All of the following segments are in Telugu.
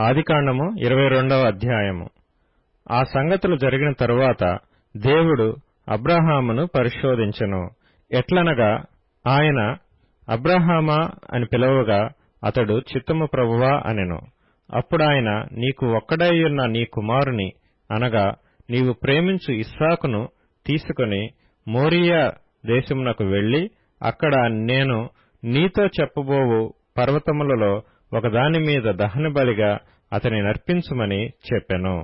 ఆదికాండము 22వ అధ్యాయము. ఆ సంగతులు జరిగిన తరువాత దేవుడు అబ్రాహామును పరిశోధించెను. ఎట్లనగా ఆయన అబ్రాహామా అని పిలవగా అతడు చిత్తము ప్రభువా అనెను. అప్పుడాయన, నీకు ఒక్కడైయున్న నీ కుమారుని అనగా నీవు ప్రేమించు ఇస్సాకును తీసుకుని మోరియా దేశమునకు వెళ్లి అక్కడ నేను నీతో చెప్పబోవు పర్వతములలో ఒకదాని మీద దహనబలిగా అతని నర్పించుమని చెప్పెను.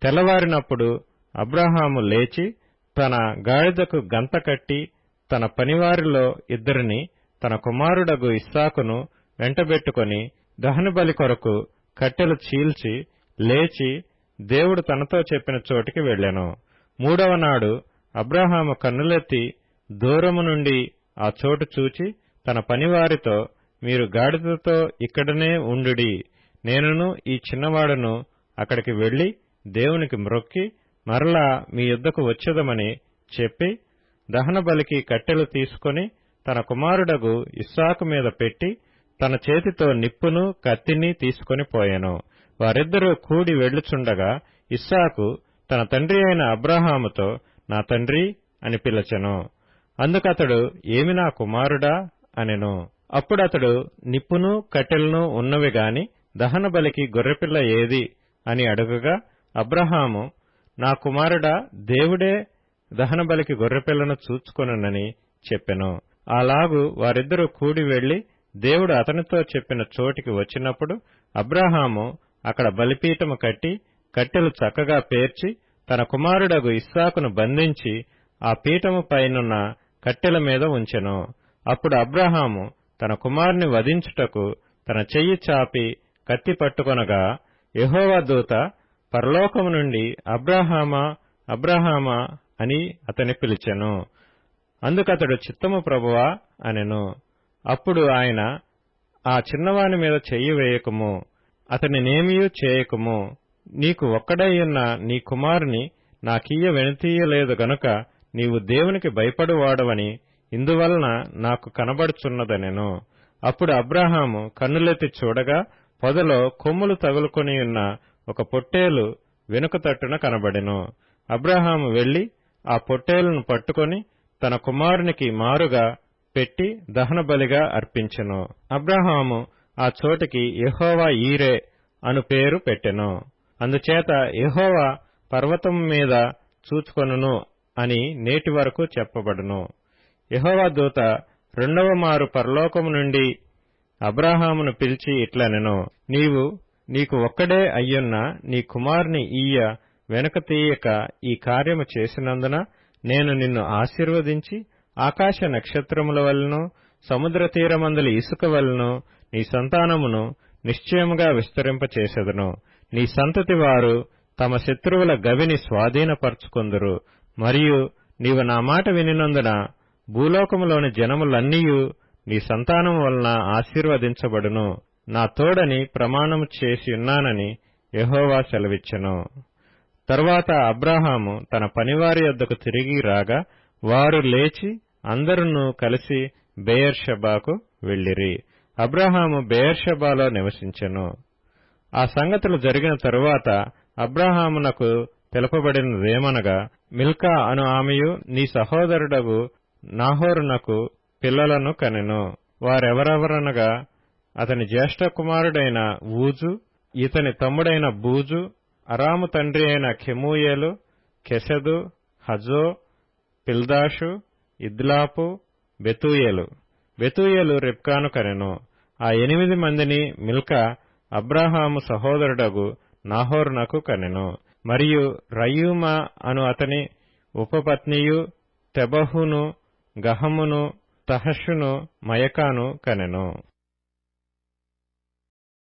తెల్లవారినప్పుడు అబ్రాహాము లేచి తన గాడిదకు గంత కట్టి తన పనివారిలో ఇద్దరిని తన కుమారుడగు ఇస్సాకును వెంటబెట్టుకొని దహనబలి కొరకు కట్టెలు చీల్చి లేచి దేవుడు తనతో చెప్పిన చోటికి వెళ్ళెను. మూడవ నాడు అబ్రాహాము కన్నులెత్తి దూరము నుండి ఆ చోటు చూచి తన పనివారితో, మీరు గాడిదతో ఇక్కడనే ఉండుడి, నేనును ఈ చిన్నవాడును అక్కడికి వెళ్లి దేవునికి మ్రొక్కి మరలా మీ యొద్దకు వచ్చెదమని చెప్పి దహనబలికి కట్టెలు తీసుకొని తన కుమారుడగు ఇస్సాకు మీద పెట్టి తన చేతితో నిప్పును కత్తిని తీసుకొని పోయెను. వారిద్దరూ కూడి వెళ్ళుచుండగా ఇస్సాకు తన తండ్రి అయిన అబ్రాహాముతో, నా తండ్రి అని పిలచెను. అందుకతడు, ఏమి నా కుమారుడా అనెను. అప్పుడతడు, నిప్పును కట్టెలను ఉన్నవి గాని దహనబలికి గొర్రెపిల్ల ఏది అని అడుగగా అబ్రాహాము, నా కుమారుడా, దేవుడే దహనబలికి గొర్రెపిల్లను చూచుకొనునని చెప్పెను. అలాగు వారిద్దరూ కూడి వెళ్లి దేవుడు అతనితో చెప్పిన చోటికి వచ్చినప్పుడు అబ్రాహాము అక్కడ బలిపీఠము కట్టి కట్టెలు చక్కగా పేర్చి తన కుమారుడగు ఇస్సాకును బంధించి ఆ పీఠము పైనున్న కట్టెల మీద ఉంచెను. అప్పుడు అబ్రాహాము తన కుమారుని వధించుటకు తన చెయ్యి చాపి కత్తి పట్టుకొనగా యెహోవా దూత పరలోకము నుండి అబ్రాహామా అబ్రాహామా అని అతని పిలిచెను. అందుకతడు, చిత్తము ప్రభువా అనెను. అప్పుడు ఆయన, ఆ చిన్నవాని మీద చెయ్యి వేయకుము, అతనినేమియూ చేయకుము, నీకు ఒక్కడైయున్న నీ కుమారుని నాకియ్య వెనుతీయలేదు గనుక నీవు దేవునికి భయపడువాడవని ఇందువలన నాకు కనబడుచున్నదనెను. అప్పుడు అబ్రాహాము కన్నులెత్తి చూడగా పొదలో కొమ్ములు తగులుకొనియున్న ఒక పొట్టేలు వెనుక తట్టున కనబడెను. అబ్రాహాము వెళ్లి ఆ పొట్టేలును పట్టుకొని తన కుమారునికి మారుగా పెట్టి దహనబలిగా అర్పించెను. అబ్రాహాము ఆ చోటికి యెహోవా ఈరే అను పేరు పెట్టెను. అందుచేత యెహోవా పర్వతము మీద చూచుకొనును అని నేటి వరకు చెప్పబడును. యెహోవా దూత రెండవ మారు పరలోకము నుండి అబ్రాహామును పిలిచి ఇట్లనెను, నీకు ఒక్కడే అయ్యున్న నీ కుమారుని ఈయ వెనుక తీయక ఈ కార్యము చేసినందున నేను నిన్ను ఆశీర్వదించి ఆకాశ నక్షత్రముల వలెను సముద్ర తీరమందలి ఇసుక వలెను నీ సంతానమును నిశ్చయముగా విస్తరింపచేసెదను. నీ సంతతి వారు తమ శత్రువుల గవిని స్వాధీనపరచుకొందురు. మరియు నీవు నా మాట వినినందున భూలోకములోని జనములన్నీయు నీ సంతానము వలన ఆశీర్వదించబడును. నా తోడని ప్రమాణము చేసియున్నానని యెహోవా సెలవిచ్చెను. తరువాత అబ్రాహాము తన పనివారి యొద్దకు తిరిగి రాగా వారు లేచి అందరును కలిసి బెయేర్షెబాకు వెళ్ళిరి. అబ్రాహాము బెయేర్షెబాలో నివసించెను. ఆ సంగతులు జరిగిన తరువాత అబ్రాహామునకు తెలుపబడినదేమనగా, మిల్కా అను ఆమెయు నీ సహోదరుడగు నాహోరునకు పిల్లలను కనెను. వారెవరెవరనగా అతని జ్యేష్ఠ కుమారుడైన ఊజు, ఇతని తమ్ముడైన బూజు, అరాము తండ్రి అయిన కెమూయేలు, కెసెదు, హజో, పిల్దాషు, ఇద్లాపు, బెతూయేలు. బెతూయేలు రిబ్కాను కనెను. ఆ 8 మందిని మిల్కా అబ్రాహాము సహోదరుడగు నాహోరునకు కనెను. మరియు రయూమా అను అతని ఉపపత్నియు తెబహును, గహమును, తహషును, మయకాను కనెను.